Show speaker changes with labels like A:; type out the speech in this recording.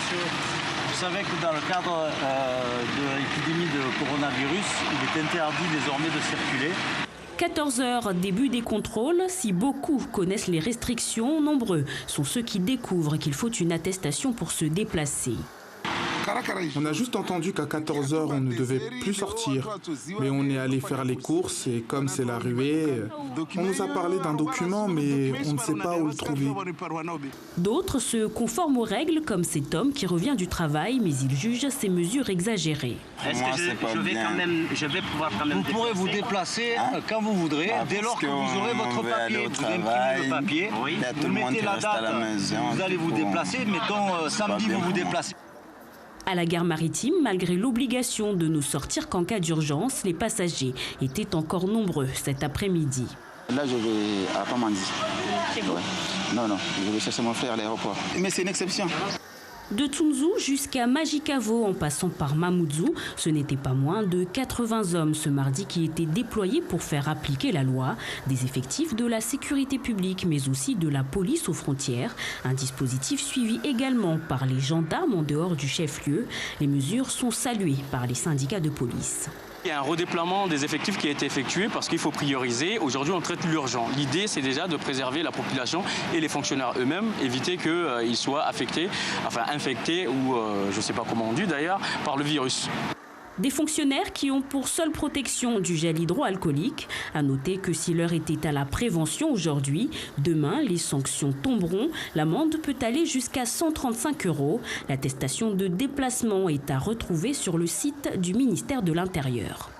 A: monsieur. Vous savez que dans le cadre de l'épidémie de coronavirus, il est interdit désormais de circuler.
B: 14 heures, début des contrôles. Si beaucoup connaissent les restrictions, nombreux sont ceux qui découvrent qu'il faut une attestation pour se déplacer.
C: On a juste entendu qu'à 14 heures, on ne devait plus sortir. Mais on est allé faire les courses et comme c'est la ruée, on nous a parlé d'un document, mais on ne sait pas où le trouver.
B: D'autres se conforment aux règles, comme cet homme qui revient du travail, mais il juge ces mesures exagérées.
D: Est-ce que je vais pouvoir quand même...
A: Vous pourrez vous déplacer quand vous voudrez, dès lors que vous aurez votre papier. Vous imprimez le papier, vous mettez la date, vous allez vous déplacer, mettons samedi vous vous déplacez.
B: À la gare maritime, malgré l'obligation de ne sortir qu'en cas d'urgence, les passagers étaient encore nombreux cet après-midi.
E: Là, je vais à Pamandzi. C'est bon? Non, je vais chercher mon frère à l'aéroport. Mais c'est une exception.
B: De Tsunzu jusqu'à Majikavo, en passant par Mamoudzou, ce n'était pas moins de 80 hommes ce mardi qui étaient déployés pour faire appliquer la loi. Des effectifs de la sécurité publique, mais aussi de la police aux frontières. Un dispositif suivi également par les gendarmes en dehors du chef-lieu. Les mesures sont saluées par les syndicats de police.
F: Il y a un redéploiement des effectifs qui a été effectué parce qu'il faut prioriser. Aujourd'hui, on traite l'urgent. L'idée, c'est déjà de préserver la population et les fonctionnaires eux-mêmes, éviter qu'ils soient infectés ou je ne sais pas comment on dit d'ailleurs, par le virus.
B: Des fonctionnaires qui ont pour seule protection du gel hydroalcoolique. À noter que si l'heure était à la prévention aujourd'hui, demain, les sanctions tomberont. L'amende peut aller jusqu'à 135 €. L'attestation de déplacement est à retrouver sur le site du ministère de l'Intérieur.